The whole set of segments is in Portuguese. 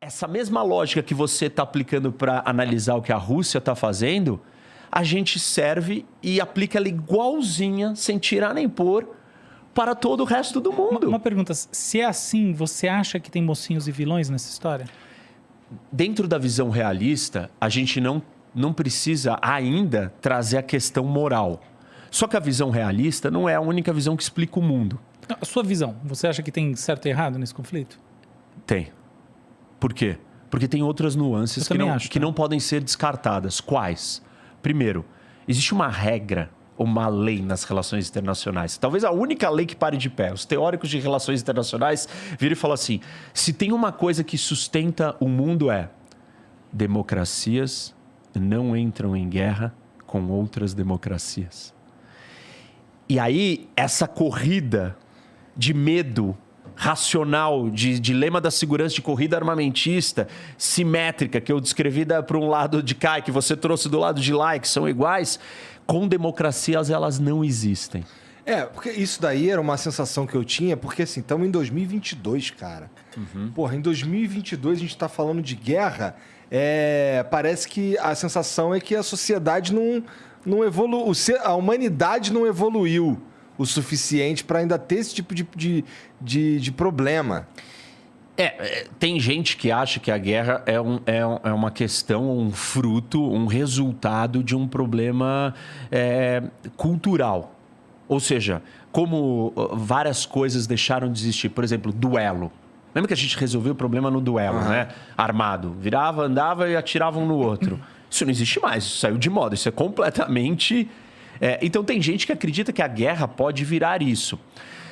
essa mesma lógica que você está aplicando para analisar o que a Rússia está fazendo, a gente serve e aplica ela igualzinha, sem tirar nem pôr, para todo o resto do mundo. Uma pergunta, se é assim, você acha que tem mocinhos e vilões nessa história? Dentro da visão realista, a gente não precisa ainda trazer a questão moral. Só que a visão realista não é a única visão que explica o mundo. A sua visão, você acha que tem certo e errado nesse conflito? Tem. Por quê? Porque tem outras nuances que não podem ser descartadas. Quais? Primeiro, existe uma regra, uma lei nas relações internacionais. Talvez a única lei que pare de pé. Os teóricos de relações internacionais viram e falam assim, se tem uma coisa que sustenta o mundo é democracias não entram em guerra com outras democracias. E aí, essa corrida de medo racional, de dilema da segurança, de corrida armamentista, simétrica, que eu descrevi para um lado de cá e que você trouxe do lado de lá, e que são iguais, com democracias elas não existem. Porque isso daí era uma sensação que eu tinha, porque assim, estamos em 2022, cara. Porra, em 2022 a gente está falando de guerra, parece que a sensação é que a sociedade não evoluiu, a humanidade não evoluiu o suficiente para ainda ter esse tipo de problema. Tem gente que acha que a guerra é uma questão, um fruto, um resultado de um problema cultural. Ou seja, como várias coisas deixaram de existir. Por exemplo, duelo. Lembra que a gente resolveu o problema no duelo, né? Armado. Virava, andava e atirava um no outro. Isso não existe mais, isso saiu de moda. Isso é completamente... Então tem gente que acredita que a guerra pode virar isso.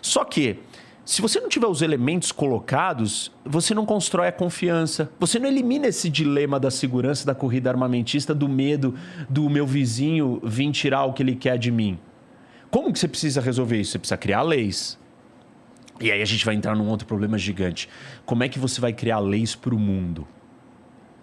Só que, se você não tiver os elementos colocados, você não constrói a confiança. Você não elimina esse dilema da segurança, da corrida armamentista, do medo do meu vizinho vir tirar o que ele quer de mim. Como que você precisa resolver isso? Você precisa criar leis. E aí a gente vai entrar num outro problema gigante. Como é que você vai criar leis para o mundo?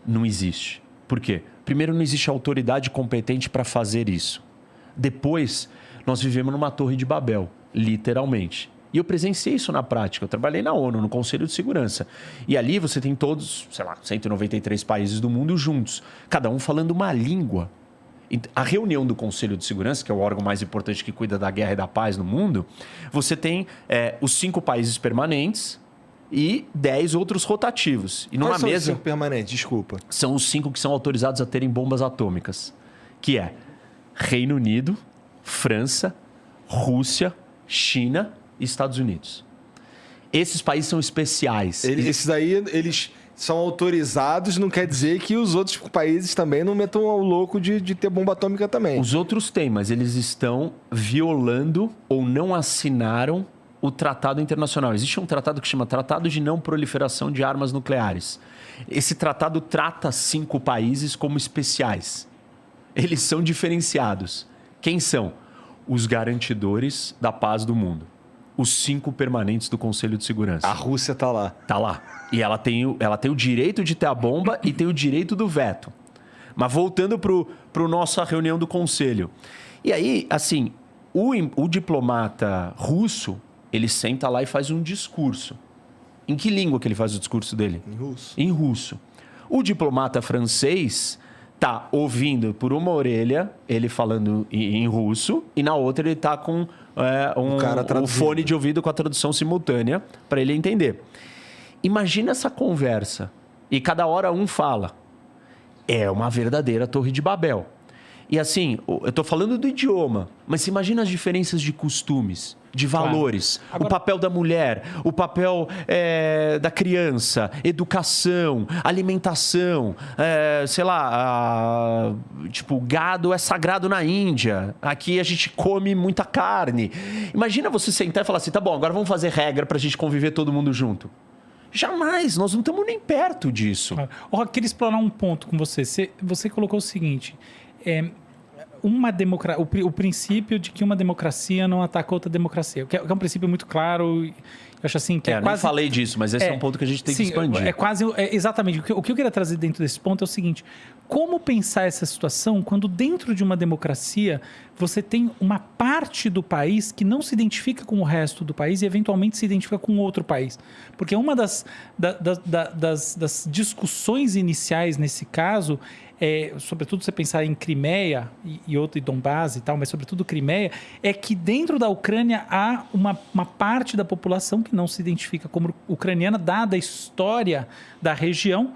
Não existe. Por quê? Primeiro, não existe autoridade competente para fazer isso. Depois, nós vivemos numa torre de Babel, literalmente. E eu presenciei isso na prática. Eu trabalhei na ONU, no Conselho de Segurança. E ali você tem todos, 193 países do mundo juntos. Cada um falando uma língua. A reunião do Conselho de Segurança, que é o órgão mais importante que cuida da guerra e da paz no mundo, você tem os 5 países permanentes e 10 outros rotativos. E numa Quais são mesa, os 5 permanentes? Desculpa. São os 5 que são autorizados a terem bombas atômicas. Que é Reino Unido, França, Rússia, China e Estados Unidos. Esses países são especiais. Esses daí, eles são autorizados, não quer dizer que os outros países também não metam ao louco de ter bomba atômica também. Os outros têm, mas eles estão violando ou não assinaram o tratado internacional. Existe um tratado que chama Tratado de Não Proliferação de Armas Nucleares. Esse tratado trata 5 países como especiais. Eles são diferenciados. Quem são? Os garantidores da paz do mundo. Os 5 permanentes do Conselho de Segurança. A Rússia tá lá. Tá lá. E ela tem o direito de ter a bomba e tem o direito do veto. Mas voltando para a nossa reunião do Conselho. E aí, assim, o diplomata russo, ele senta lá e faz um discurso. Em que língua que ele faz o discurso dele? Em russo. Em russo. O diplomata francês tá ouvindo por uma orelha ele falando em russo e na outra ele tá com um fone de ouvido com a tradução simultânea para ele entender. Imagina essa conversa e cada hora um fala. É uma verdadeira Torre de Babel. E assim, eu tô falando do idioma, mas você imagina as diferenças de costumes, de valores, claro. Agora... o papel da mulher, o papel da criança, educação, alimentação, tipo, gado é sagrado na Índia, aqui a gente come muita carne. Imagina você sentar e falar assim, tá bom, agora vamos fazer regra pra gente conviver todo mundo junto. Jamais, nós não estamos nem perto disso. Claro. Eu queria explorar um ponto com você. Você colocou o seguinte... o princípio de que uma democracia não ataca outra democracia, que é um princípio muito claro Eu acho assim que eu nem falei disso, mas esse é um ponto que a gente tem que expandir. Exatamente. O que eu queria trazer dentro desse ponto é o seguinte: como pensar essa situação quando dentro de uma democracia você tem uma parte do país que não se identifica com o resto do país e eventualmente se identifica com outro país? Porque uma das discussões iniciais nesse caso sobretudo você pensar em Crimeia e Donbás e tal, mas sobretudo Crimeia, é que dentro da Ucrânia há uma parte da população que não se identifica como ucraniana, dada a história da região.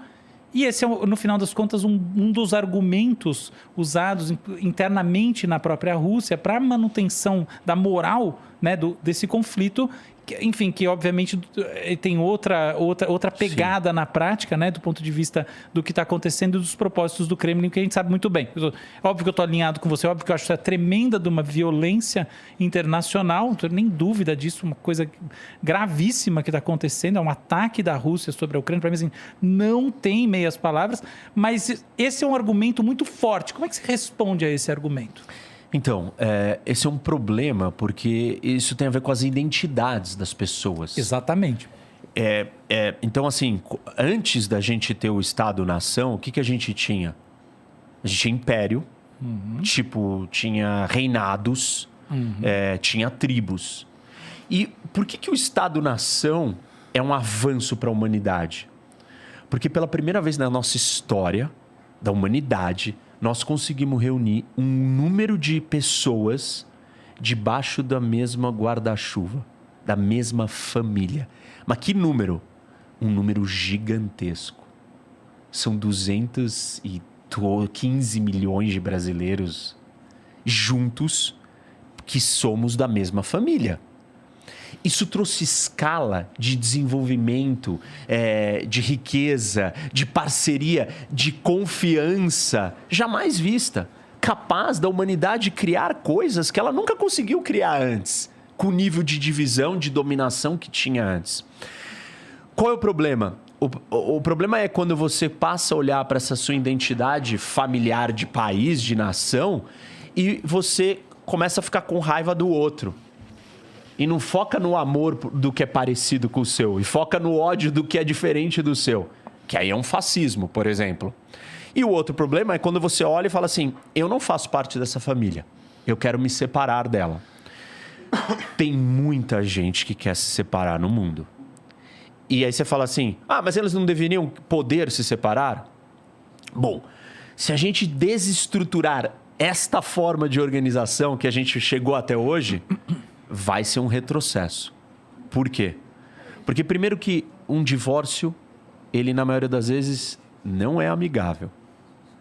E esse é, no final das contas, um dos argumentos usados internamente na própria Rússia para a manutenção da moral, né, desse conflito, enfim, que obviamente tem outra pegada na prática, né, do ponto de vista do que está acontecendo e dos propósitos do Kremlin, que a gente sabe muito bem. Óbvio que eu estou alinhado com você, óbvio que eu acho isso tremenda de uma violência internacional, não tenho nem dúvida disso, uma coisa gravíssima que está acontecendo, é um ataque da Rússia sobre a Ucrânia, para mim assim, não tem meias palavras, mas esse é um argumento muito forte. Como é que você responde a esse argumento? Então, esse é um problema porque isso tem a ver com as identidades das pessoas. Exatamente. Então, assim, antes da gente ter o Estado-nação, o que a gente tinha? A gente tinha império, tinha reinados, tinha tribos. E por que o Estado-nação é um avanço para a humanidade? Porque pela primeira vez na nossa história da humanidade, nós conseguimos reunir um número de pessoas debaixo da mesma guarda-chuva, da mesma família. Mas que número? Um número gigantesco. São 215 milhões de brasileiros juntos que somos da mesma família. Isso trouxe escala de desenvolvimento, de riqueza, de parceria, de confiança jamais vista. Capaz da humanidade criar coisas que ela nunca conseguiu criar antes, com o nível de divisão, de dominação que tinha antes. Qual é o problema? O problema é quando você passa a olhar para essa sua identidade familiar de país, de nação, e você começa a ficar com raiva do outro. E não foca no amor do que é parecido com o seu. E foca no ódio do que é diferente do seu. Que aí é um fascismo, por exemplo. E o outro problema é quando você olha e fala assim, eu não faço parte dessa família. Eu quero me separar dela. Tem muita gente que quer se separar no mundo. E aí você fala assim, mas eles não deveriam poder se separar? Bom, se a gente desestruturar esta forma de organização que a gente chegou até hoje, vai ser um retrocesso. Por quê? Porque primeiro que um divórcio, ele na maioria das vezes não é amigável.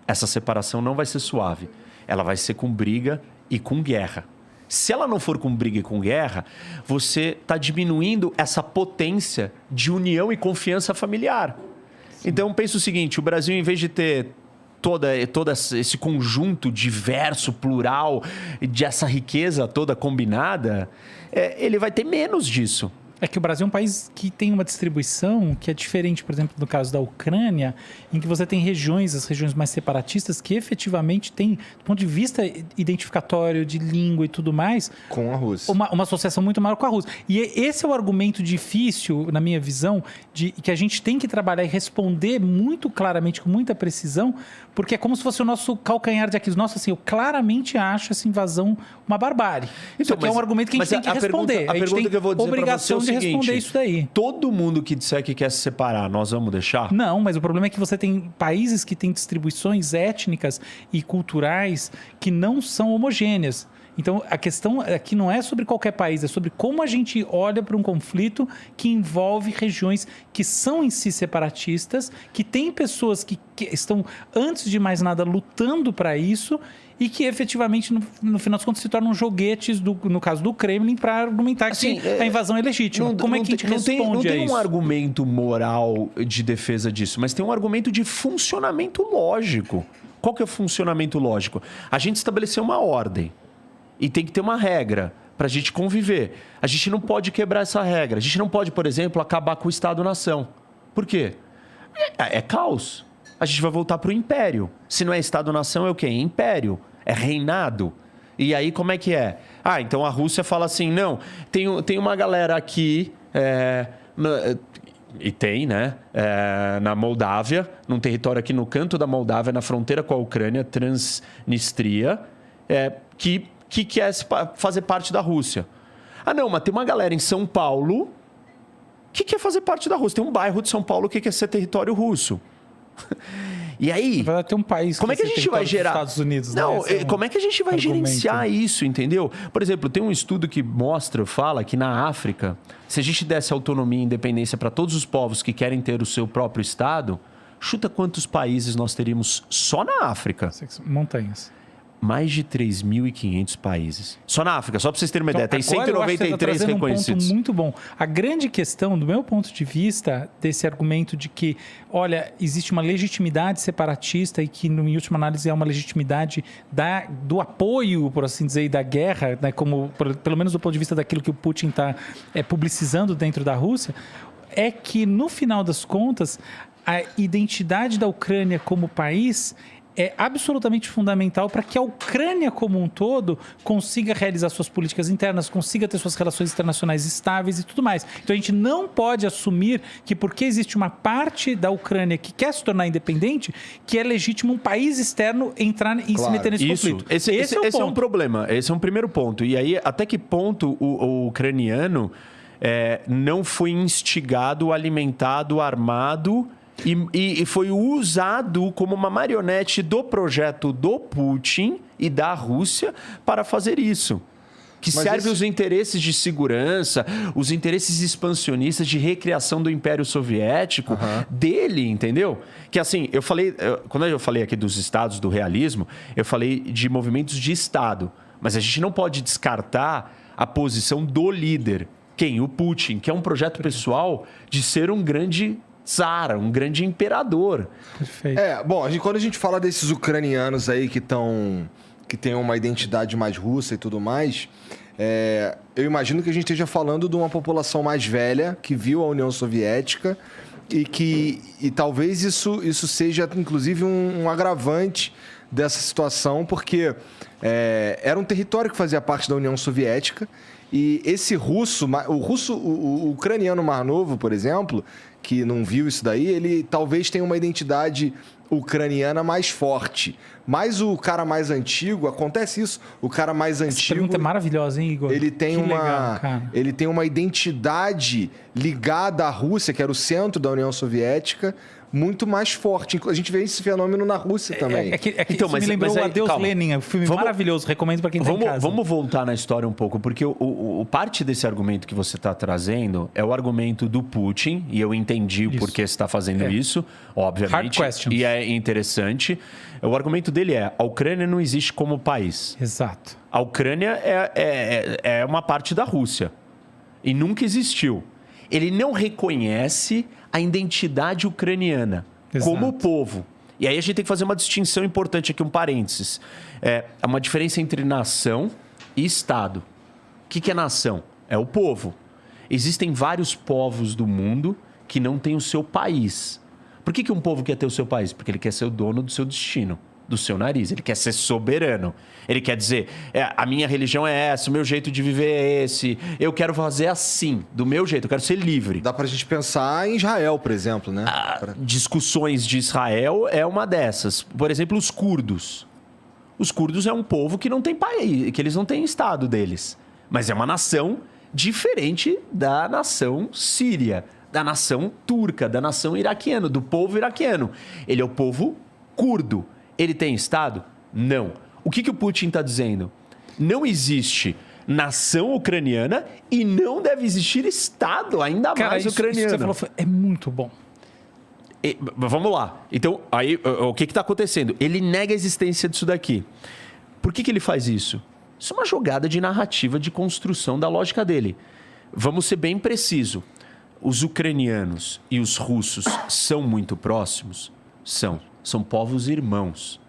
Essa separação não vai ser suave. Ela vai ser com briga e com guerra. Se ela não for com briga e com guerra, você está diminuindo essa potência de união e confiança familiar. Sim. Então pensa o seguinte, o Brasil, em vez de ter todo esse conjunto diverso, plural, de essa riqueza toda combinada, ele vai ter menos disso. É que o Brasil é um país que tem uma distribuição que é diferente, por exemplo, no caso da Ucrânia, em que você tem regiões, as regiões mais separatistas, que efetivamente têm, do ponto de vista identificatório, de língua e tudo mais... Com a Rússia. Uma associação muito maior com a Rússia. E esse é o argumento difícil, na minha visão, de que a gente tem que trabalhar e responder muito claramente, com muita precisão, porque é como se fosse o nosso calcanhar de Aquiles. Nossa, assim, eu claramente acho essa invasão uma barbárie. Isso aqui é um argumento que a gente tem que responder. A pergunta que eu vou dizer para você é o seguinte, responder isso daí. Todo mundo que disser que quer se separar, nós vamos deixar? Não, mas o problema é que você tem países que têm distribuições étnicas e culturais que não são homogêneas. Então, a questão aqui não é sobre qualquer país, é sobre como a gente olha para um conflito que envolve regiões que são em si separatistas, que tem pessoas que estão, antes de mais nada, lutando para isso e que efetivamente, no final das contas, se tornam joguetes, no caso do Kremlin, para argumentar que a invasão é legítima. Como é que a gente responde a isso? Não tem um argumento moral de defesa disso, mas tem um argumento de funcionamento lógico. Qual que é o funcionamento lógico? A gente estabeleceu uma ordem. E tem que ter uma regra para a gente conviver. A gente não pode quebrar essa regra. A gente não pode, por exemplo, acabar com o Estado-nação. Por quê? É caos. A gente vai voltar para o império. Se não é Estado-nação, é o quê? É império. É reinado. E aí, como é que é? Então a Rússia fala assim, não, tem uma galera aqui E tem, né? Na Moldávia, num território aqui no canto da Moldávia, na fronteira com a Ucrânia, Transnistria, que quer fazer parte da Rússia. Ah, não, mas tem uma galera em São Paulo que quer fazer parte da Rússia. Tem um bairro de São Paulo que quer ser território russo. E aí, vai ter um país como é que a gente vai gerar? Estados Unidos, não, né? como é que a gente vai gerenciar isso, entendeu? Por exemplo, tem um estudo que fala que na África, se a gente desse autonomia e independência para todos os povos que querem ter o seu próprio estado, chuta quantos países nós teríamos só na África? Montanhas. Mais de 3.500 países. Só na África, só para vocês terem uma ideia. Tem 193 reconhecidos. Um ponto muito bom. A grande questão, do meu ponto de vista, desse argumento de que, olha, existe uma legitimidade separatista e que, em última análise, é uma legitimidade do apoio, por assim dizer, e da guerra, né, como, pelo menos do ponto de vista daquilo que o Putin está publicizando dentro da Rússia, é que, no final das contas, a identidade da Ucrânia como país é absolutamente fundamental para que a Ucrânia como um todo consiga realizar suas políticas internas, consiga ter suas relações internacionais estáveis e tudo mais. Então a gente não pode assumir que porque existe uma parte da Ucrânia que quer se tornar independente, que é legítimo um país externo entrar e se meter nesse conflito. Esse é um problema, esse é um primeiro ponto. E aí, até que ponto o ucraniano não foi instigado, alimentado, armado e foi usado como uma marionete do projeto do Putin e da Rússia para fazer isso. Que serve os interesses de segurança, os interesses expansionistas de recriação do Império Soviético dele, entendeu? Que assim, quando eu falei aqui dos estados do realismo, eu falei de movimentos de Estado. Mas a gente não pode descartar a posição do líder. Quem? O Putin, que é um projeto pessoal de ser um grande tsar, um grande imperador. Perfeito. Bom, quando a gente fala desses ucranianos aí que têm uma identidade mais russa e tudo mais, eu imagino que a gente esteja falando de uma população mais velha que viu a União Soviética e talvez isso seja, inclusive, um agravante dessa situação, porque era um território que fazia parte da União Soviética e esse o ucraniano mais novo, por exemplo, que não viu isso daí, ele talvez tenha uma identidade ucraniana mais forte. Mas o cara mais antigo, acontece isso, o cara mais antigo... Essa pergunta é maravilhosa, hein, Igor? Ele tem uma identidade ligada à Rússia, que era o centro da União Soviética, muito mais forte. A gente vê esse fenômeno na Rússia também. Então, mas me lembrou o Adeus Lenin, um filme maravilhoso, recomendo para quem está em casa. Vamos voltar na história um pouco, porque o parte desse argumento que você está trazendo é o argumento do Putin, e eu entendi o porquê você está fazendo isso, obviamente. Hard questions. E é interessante. O argumento dele a Ucrânia não existe como país. Exato. A Ucrânia é uma parte da Rússia. E nunca existiu. Ele não reconhece a identidade ucraniana como povo. E aí a gente tem que fazer uma distinção importante aqui, um parênteses. É uma diferença entre nação e Estado. O que é nação? É o povo. Existem vários povos do mundo que não têm o seu país. Por que um povo quer ter o seu país? Porque ele quer ser o dono do seu destino, do seu nariz. Ele quer ser soberano. Ele quer dizer, a minha religião é essa, o meu jeito de viver é esse. Eu quero fazer assim, do meu jeito, eu quero ser livre. Dá pra gente pensar em Israel, por exemplo, né? Discussões de Israel é uma dessas. Por exemplo, os curdos. Os curdos é um povo que não tem país, que eles não têm estado deles. Mas é uma nação diferente da nação síria, da nação turca, da nação iraquiana, do povo iraquiano. Ele é o povo curdo. Ele tem estado? Não. O que o Putin está dizendo? Não existe nação ucraniana e não deve existir Estado, ainda mais ucraniano. Isso que você falou é muito bom. Vamos lá. Então, aí, o que está acontecendo? Ele nega a existência disso daqui. Por que ele faz isso? Isso é uma jogada de narrativa, de construção da lógica dele. Vamos ser bem preciso. Os ucranianos e os russos são muito próximos? São povos irmãos.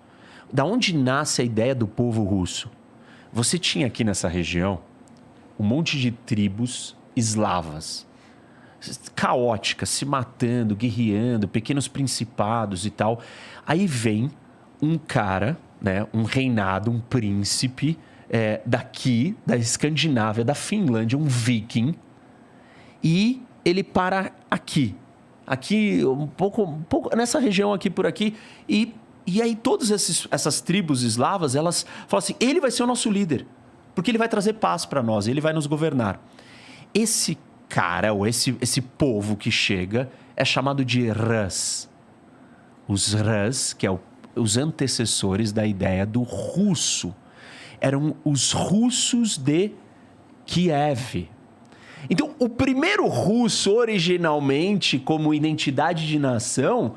Da onde nasce a ideia do povo russo? Você tinha aqui nessa região um monte de tribos eslavas, caóticas, se matando, guerreando, pequenos principados e tal. Aí vem um cara, né, um reinado, um príncipe daqui, da Escandinávia, da Finlândia, um viking, E ele para aqui. Aqui, um pouco nessa região aqui, por aqui. E aí todas essas tribos eslavas, elas falam assim, ele vai ser o nosso líder. Porque ele vai trazer paz para nós, ele vai nos governar. Esse cara, ou esse povo que chega, é chamado de Rus. Os Rus, que é os antecessores da ideia do russo. Eram os russos de Kiev. Então, o primeiro russo, originalmente, como identidade de nação,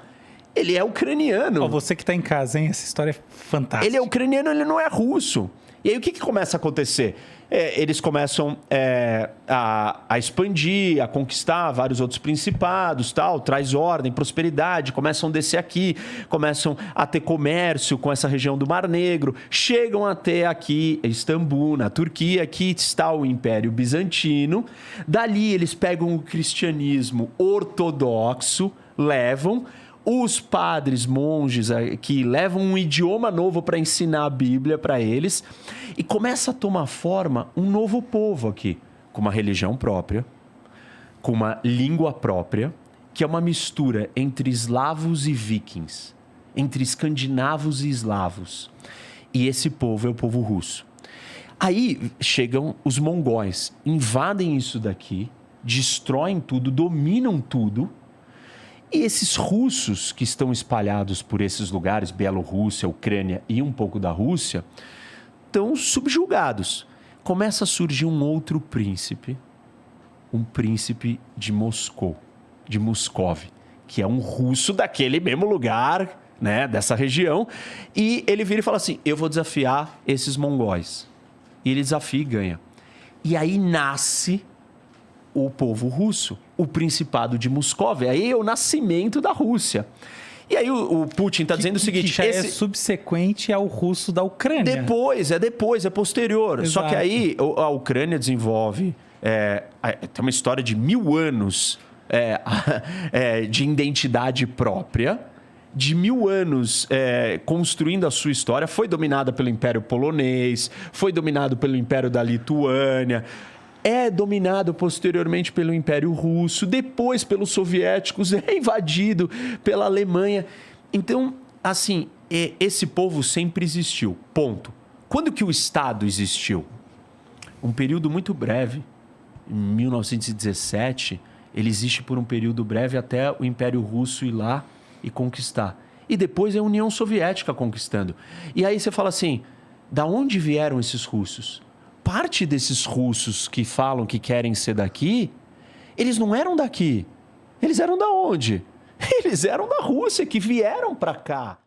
ele é ucraniano. Você que está em casa, hein? Essa história é fantástica. Ele é ucraniano, ele não é russo. E aí, o que começa a acontecer? Eles começam a expandir, a conquistar vários outros principados, tal, traz ordem, prosperidade, começam a descer aqui, começam a ter comércio com essa região do Mar Negro, chegam até aqui, Istambul, na Turquia, aqui está o Império Bizantino. Dali eles pegam o cristianismo ortodoxo, levam... Os padres, monges que levam um idioma novo para ensinar a Bíblia para eles e começa a tomar forma um novo povo aqui, com uma religião própria, com uma língua própria, que é uma mistura entre eslavos e vikings, entre escandinavos e eslavos. E esse povo é o povo russo. Aí chegam os mongóis, invadem isso daqui, destroem tudo, dominam tudo. E esses russos que estão espalhados por esses lugares, Bielorrússia, Ucrânia e um pouco da Rússia, estão subjugados. Começa a surgir um outro príncipe, um príncipe de Moscou, de Moscov, que é um russo daquele mesmo lugar, né, dessa região. E ele vira e fala assim, eu vou desafiar esses mongóis. E ele desafia e ganha. E aí nasce... o povo russo, o Principado de Moscov. Aí é o nascimento da Rússia. E aí o Putin está dizendo o seguinte... Que já é subsequente ao russo da Ucrânia. Depois, é posterior. Exato. Só que aí a Ucrânia desenvolve... tem uma história de 1000 anos de identidade própria, de 1000 anos construindo a sua história. Foi dominada pelo Império Polonês, foi dominado pelo Império da Lituânia... é dominado posteriormente pelo Império Russo, depois pelos soviéticos, é invadido pela Alemanha. Então, assim, esse povo sempre existiu, ponto. Quando que o Estado existiu? Um período muito breve, em 1917, ele existe por um período breve até o Império Russo ir lá e conquistar. E depois é a União Soviética conquistando. E aí você fala assim, da onde vieram esses russos? Parte desses russos que falam que querem ser daqui, eles não eram daqui. Eles eram da onde? Eles eram da Rússia, que vieram para cá.